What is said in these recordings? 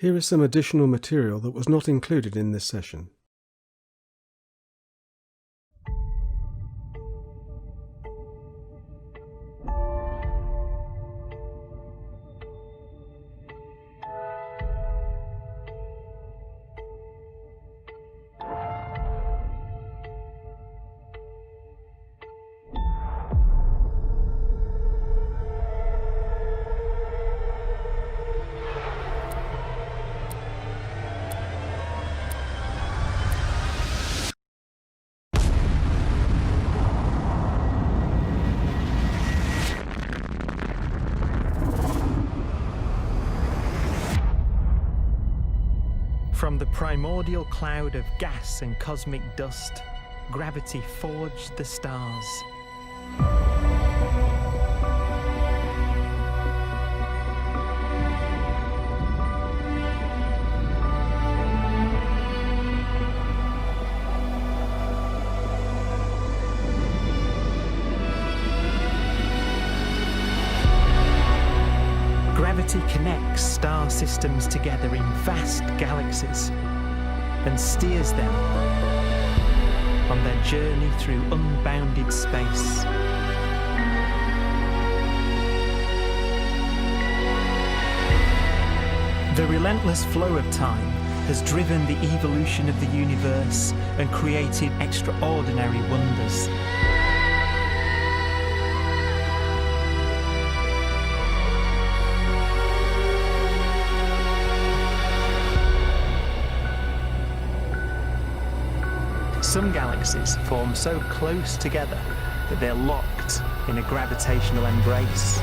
Here is some additional material that was not included in this session. From the primordial cloud of gas and cosmic dust, gravity forged the stars. Gravity connects star systems together in vast galaxies and steers them on their journey through unbounded space. The relentless flow of time has driven the evolution of the universe and created extraordinary wonders. Some galaxies form so close together that they're locked in a gravitational embrace.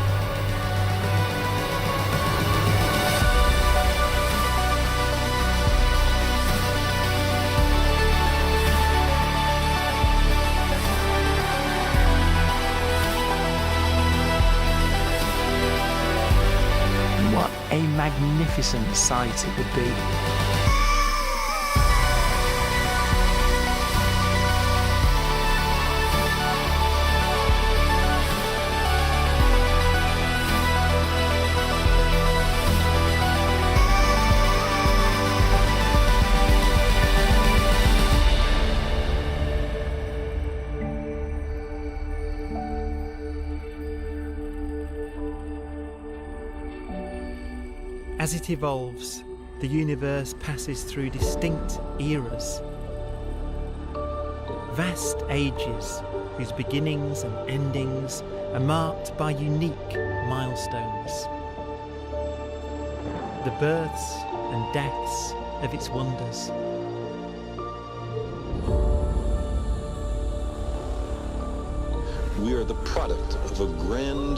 What a magnificent sight it would be. As it evolves, the universe passes through distinct eras. Vast ages whose beginnings and endings are marked by unique milestones. The births and deaths of its wonders. We are the product of a grand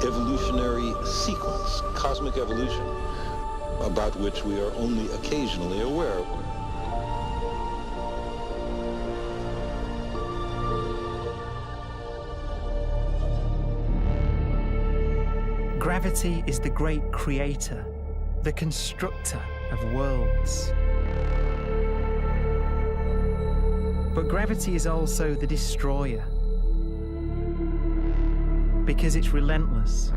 evolutionary sequence, cosmic evolution, about which we are only occasionally aware. Gravity is the great creator, the constructor of worlds. But gravity is also the destroyer, because it's relentless.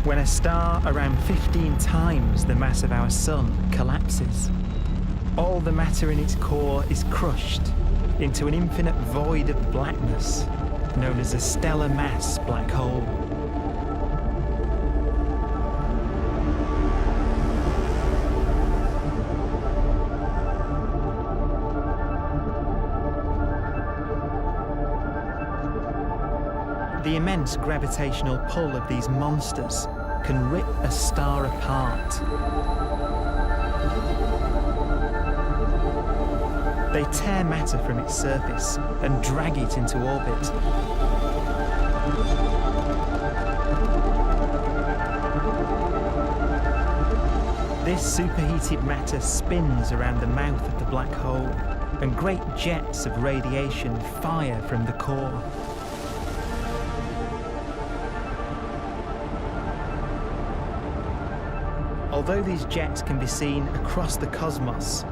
When a star around 15 times the mass of our Sun collapses, all the matter in its core is crushed into an infinite void of blackness known as a stellar mass black hole. The immense gravitational pull of these monsters can rip a star apart. They tear matter from its surface and drag it into orbit. This superheated matter spins around the mouth of the black hole, and great jets of radiation fire from the core. Although these jets can be seen across the cosmos,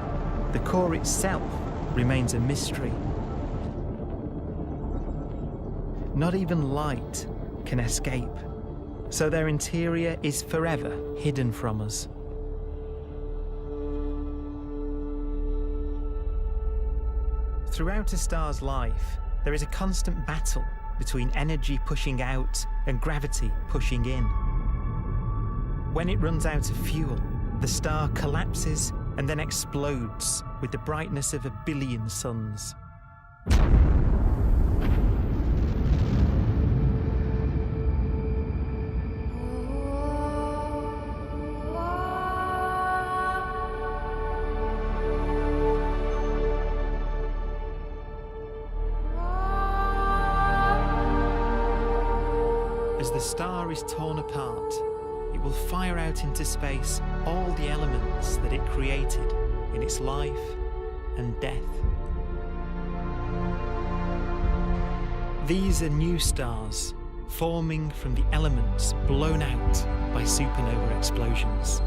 the core itself remains a mystery. Not even light can escape. so their interior is forever hidden from us. Throughout a star's life, there is a constant battle between energy pushing out and gravity pushing in. When it runs out of fuel, the star collapses and then explodes with the brightness of 1 billion suns. As the star is torn apart, it will fire out into space all the elements that it created in its life and death. These are new stars forming from the elements blown out by supernova explosions.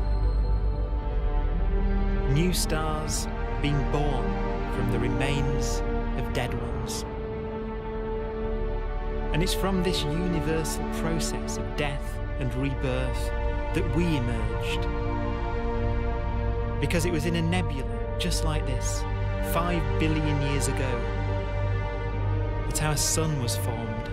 New stars being born from the remains of dead ones. And it's from this universal process of death and rebirth that we emerged. Because it was in a nebula just like this, 5 billion years ago, that our sun was formed.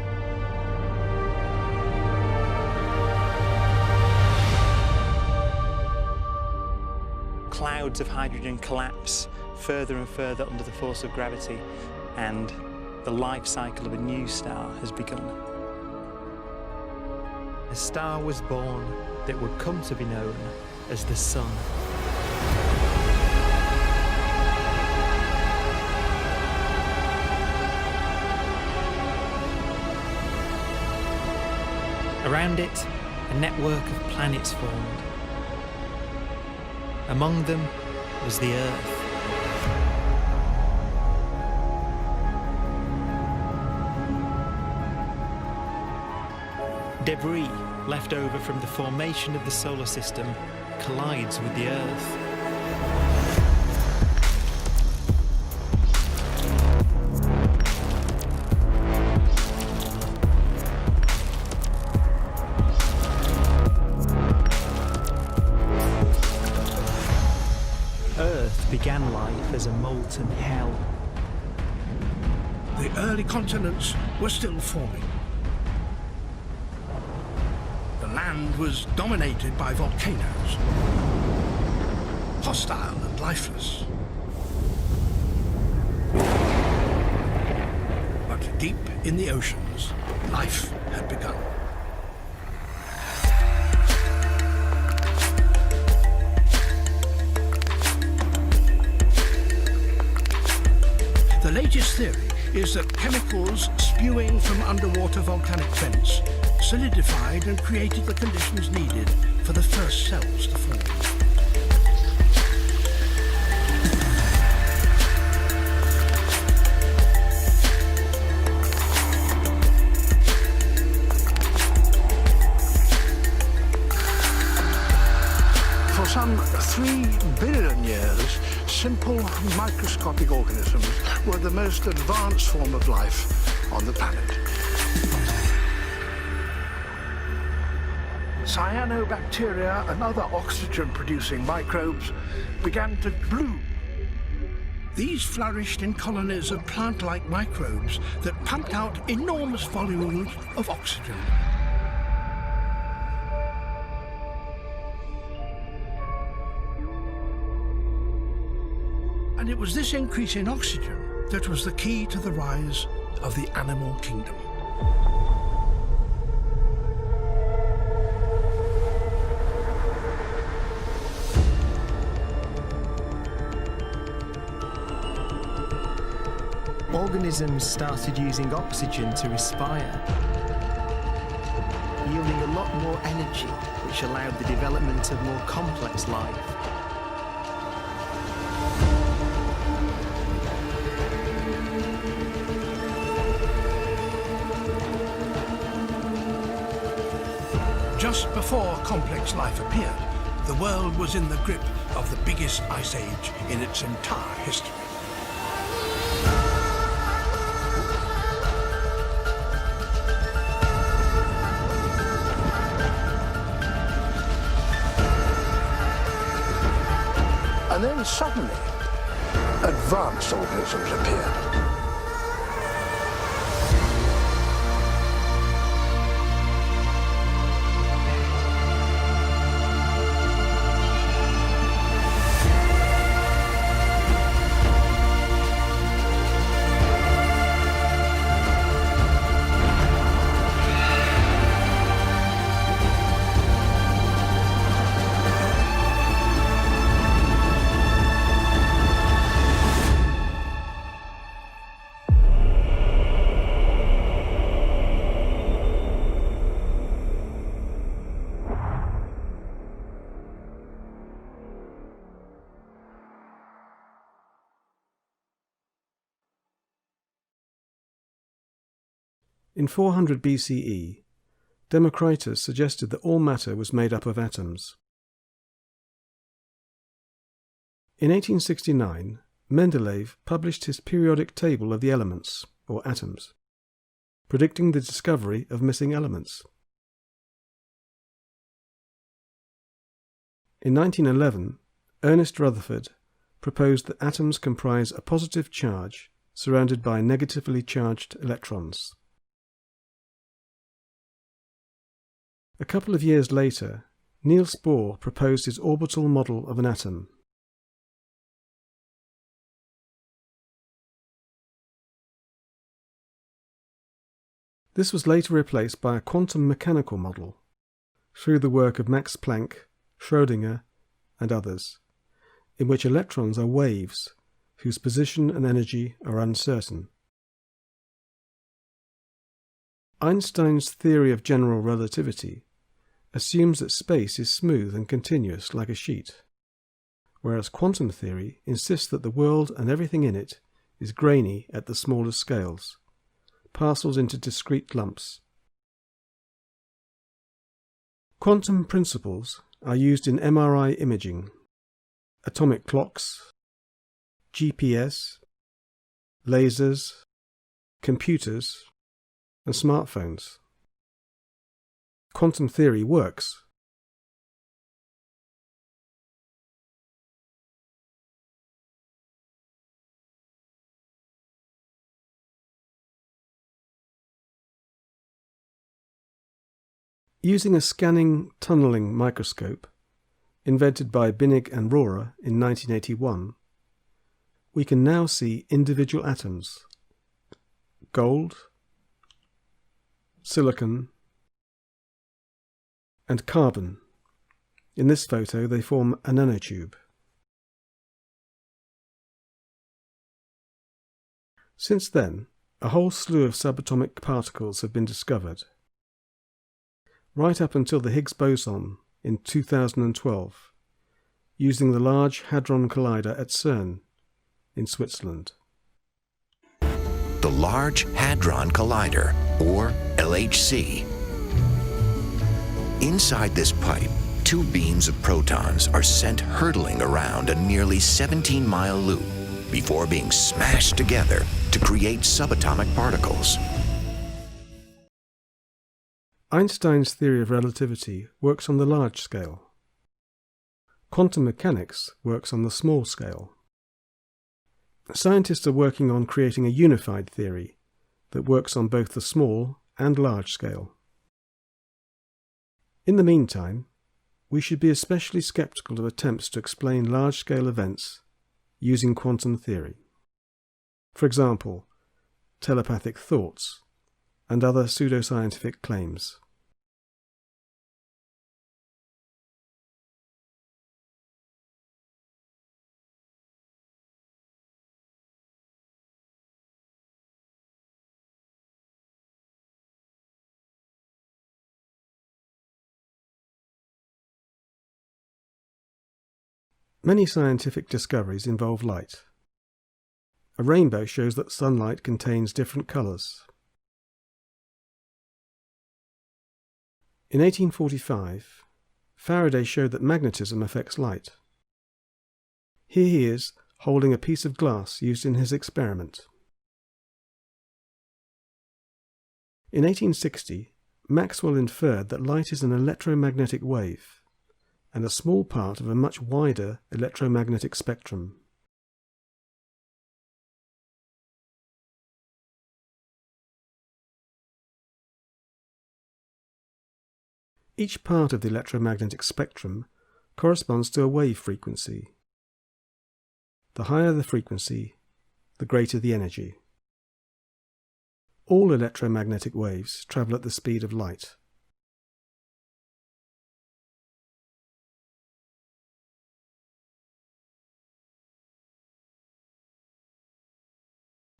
Clouds of hydrogen collapse further and further under the force of gravity, and the life cycle of a new star has begun. A star was born that would come to be known as the Sun. Around it, a network of planets formed. Among them was the Earth. Debris left over from the formation of the solar system collides with the Earth. Earth began life as a molten hell. The early continents were still forming. The land was dominated by volcanoes, hostile and lifeless. But deep in the oceans, life had begun. The latest theory is that chemicals spewing from underwater volcanic vents solidified and created the conditions needed for the first cells to form. For some 3 billion years, simple microscopic organisms were the most advanced form of life on the planet. Cyanobacteria and other oxygen-producing microbes began to bloom. These flourished in colonies of plant-like microbes that pumped out enormous volumes of oxygen. And it was this increase in oxygen that was the key to the rise of the animal kingdom. Organisms started using oxygen to respire, yielding a lot more energy, which allowed the development of more complex life. Just before complex life appeared, the world was in the grip of the biggest ice age in its entire history. then suddenly, advanced organisms appeared. In 400 BCE, Democritus suggested that all matter was made up of atoms. In 1869, Mendeleev published his periodic table of the elements, or atoms, predicting the discovery of missing elements. In 1911, Ernest Rutherford proposed that atoms comprise a positive charge surrounded by negatively charged electrons. A couple of years later, Niels Bohr proposed his orbital model of an atom. This was later replaced by a quantum mechanical model, through the work of Max Planck, Schrödinger, and others, in which electrons are waves whose position and energy are uncertain. Einstein's theory of general relativity assumes that space is smooth and continuous like a sheet, whereas quantum theory insists that the world and everything in it is grainy at the smallest scales, parcelled into discrete lumps. Quantum principles are used in MRI imaging, atomic clocks, GPS, lasers, computers, and smartphones. Quantum theory works. Using a scanning tunneling microscope, invented by Binnig and Rohrer in 1981, we can now see individual atoms: gold, silicon, and carbon. In this photo, they form a nanotube. Since then, a whole slew of subatomic particles have been discovered, right up until the Higgs boson in 2012, using the Large Hadron Collider at CERN in Switzerland. The Large Hadron Collider, or LHC. Inside this pipe, two beams of protons are sent hurtling around a nearly 17-mile loop before being smashed together to create subatomic particles. Einstein's theory of relativity works on the large scale. Quantum mechanics works on the small scale. Scientists are working on creating a unified theory that works on both the small and large scale. In the meantime, we should be especially skeptical of attempts to explain large-scale events using quantum theory. For example, telepathic thoughts and other pseudoscientific claims. Many scientific discoveries involve light. A rainbow shows that sunlight contains different colours. In 1845, Faraday showed that magnetism affects light. Here he is, holding a piece of glass used in his experiment. In 1860, Maxwell inferred that light is an electromagnetic wave, and a small part of a much wider electromagnetic spectrum. Each part of the electromagnetic spectrum corresponds to a wave frequency. The higher the frequency, the greater the energy. All electromagnetic waves travel at the speed of light.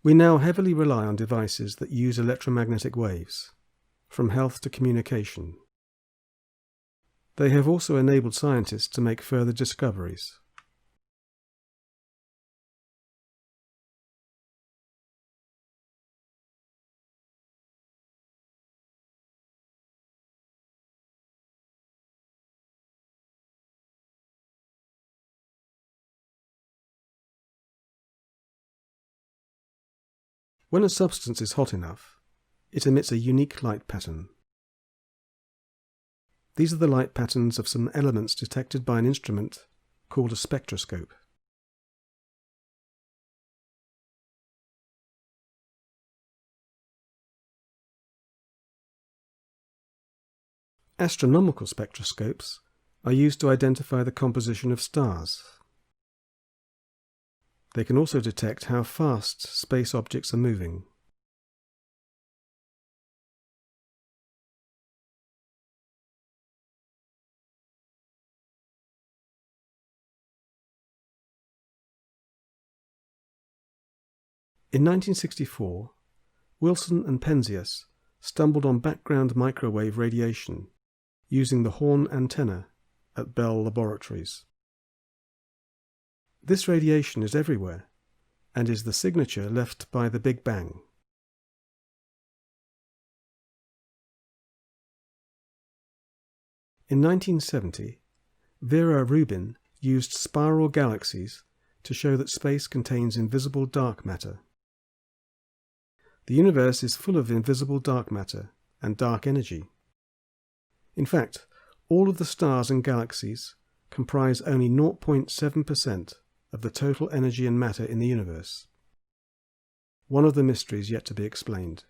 We now heavily rely on devices that use electromagnetic waves, from health to communication. They have also enabled scientists to make further discoveries. When a substance is hot enough, it emits a unique light pattern. These are the light patterns of some elements detected by an instrument called a spectroscope. Astronomical spectroscopes are used to identify the composition of stars. They can also detect how fast space objects are moving. In 1964, Wilson and Penzias stumbled on background microwave radiation using the Horn antenna at Bell Laboratories. This radiation is everywhere and is the signature left by the Big Bang. In 1970, Vera Rubin used spiral galaxies to show that space contains invisible dark matter. The universe is full of invisible dark matter and dark energy. In fact, all of the stars and galaxies comprise only 0.7% of the total energy and matter in the universe. One of the mysteries yet to be explained.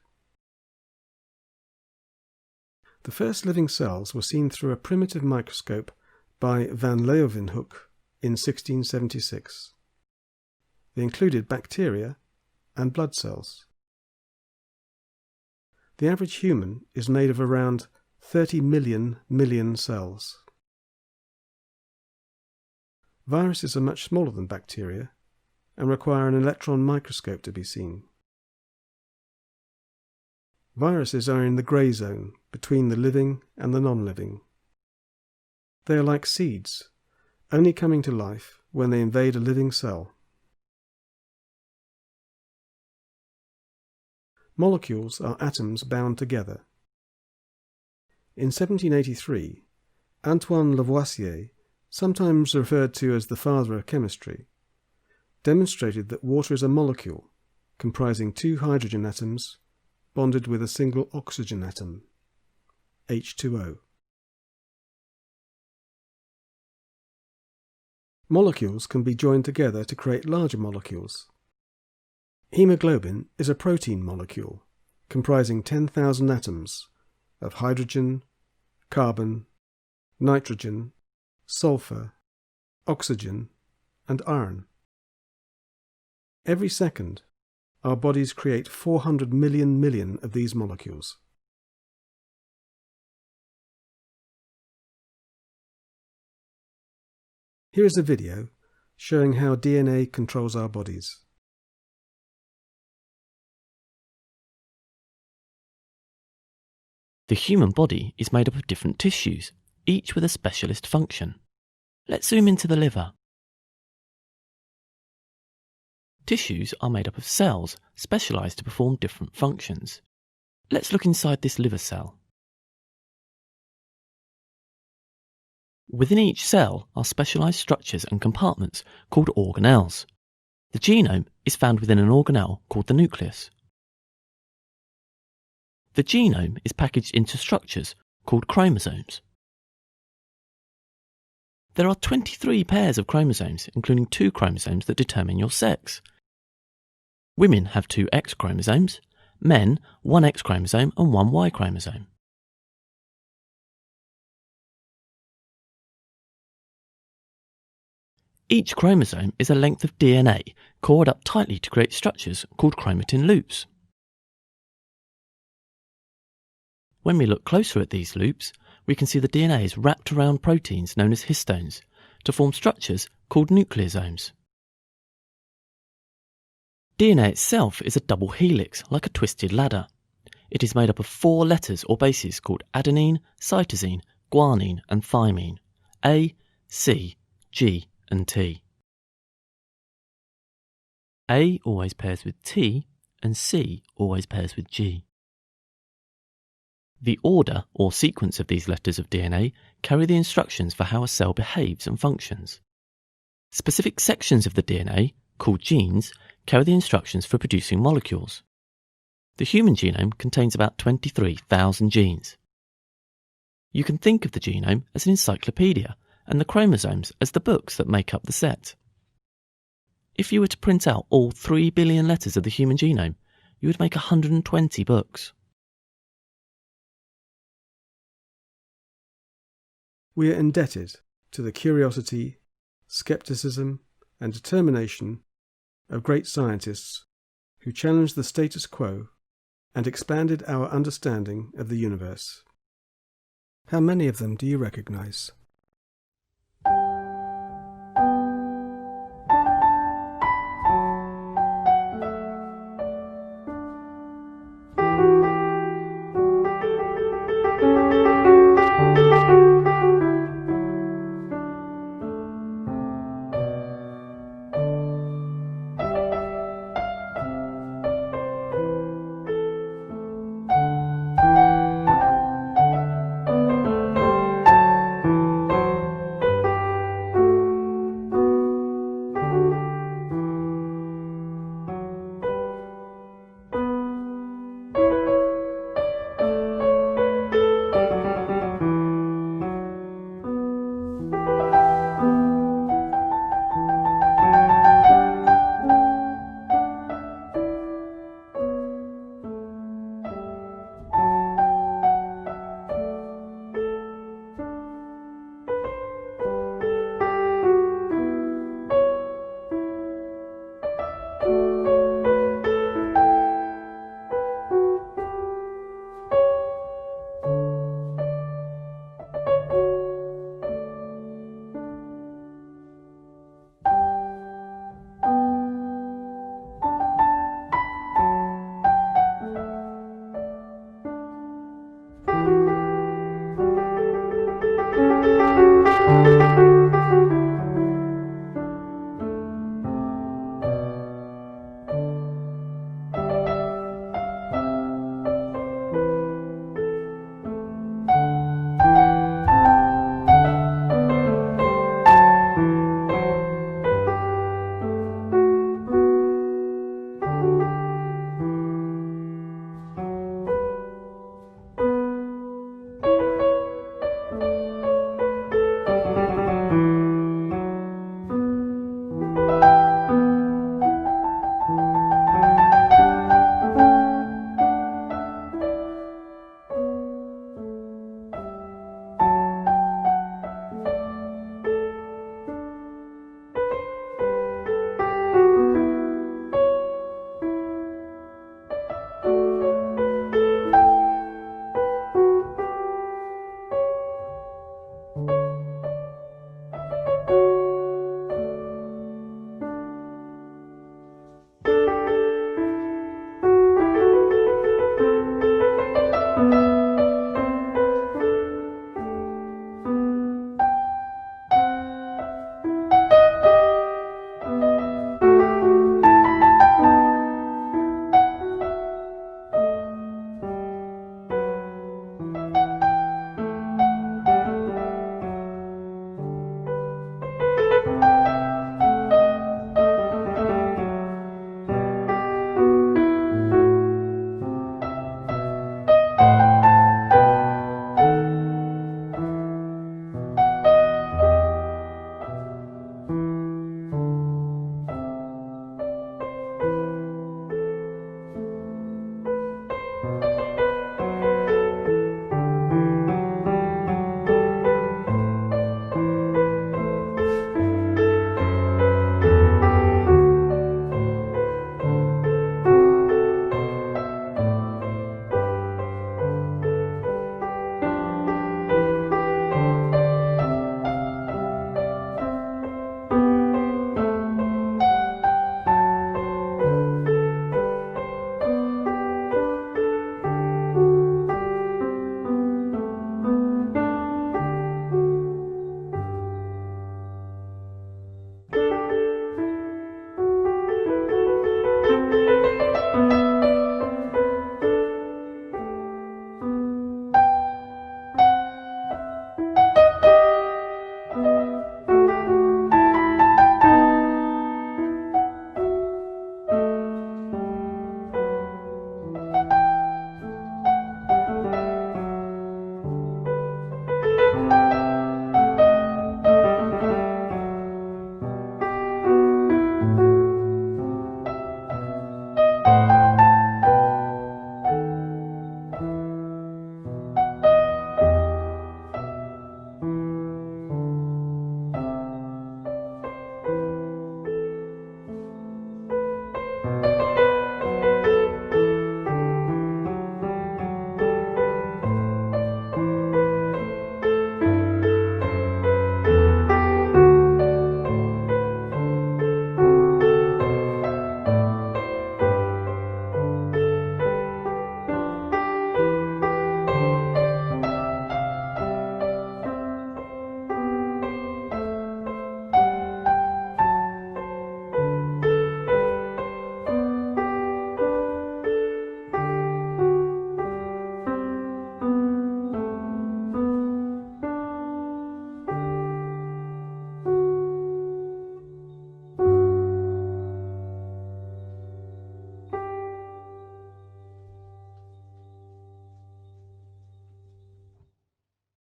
The first living cells were seen through a primitive microscope by van Leeuwenhoek in 1676. They included bacteria and blood cells. The average human is made of around 30 million cells. Viruses are much smaller than bacteria and require an electron microscope to be seen. Viruses are in the grey zone between the living and the non-living. They are like seeds, only coming to life when they invade a living cell. Molecules are atoms bound together. In 1783, Antoine Lavoisier, sometimes referred to as the father of chemistry, demonstrated that water is a molecule comprising two hydrogen atoms bonded with a single oxygen atom, H2O. Molecules can be joined together to create larger molecules. Hemoglobin is a protein molecule comprising 10,000 atoms of hydrogen, carbon, nitrogen, sulfur, oxygen, and iron. Every second, our bodies create 400 million of these molecules. Here is a video showing how DNA controls our bodies. The human body is made up of different tissues, each with a specialist function. Let's zoom into the liver. Tissues are made up of cells specialised to perform different functions. Let's look inside this liver cell. Within each cell are specialised structures and compartments called organelles. The genome is found within an organelle called the nucleus. The genome is packaged into structures called chromosomes. There are 23 pairs of chromosomes, including 2 chromosomes that determine your sex. Women have 2 X chromosomes, men 1 X chromosome and 1 Y chromosome. Each chromosome is a length of DNA cored up tightly to create structures called chromatin loops. When we look closer at these loops, we can see the DNA is wrapped around proteins known as histones to form structures called nucleosomes. DNA itself is a double helix, like a twisted ladder. It is made up of 4 letters or bases called adenine, cytosine, guanine and thymine, A, C, G and T. A always pairs with T and C always pairs with G. The order or sequence of these letters of DNA carry the instructions for how a cell behaves and functions. Specific sections of the DNA, called genes, carry the instructions for producing molecules. The human genome contains about 23,000 genes. You can think of the genome as an encyclopedia and the chromosomes as the books that make up the set. If you were to print out all 3 billion letters of the human genome, you would make 120 books. We are indebted to the curiosity, skepticism, and determination of great scientists who challenged the status quo and expanded our understanding of the universe. How many of them do you recognize?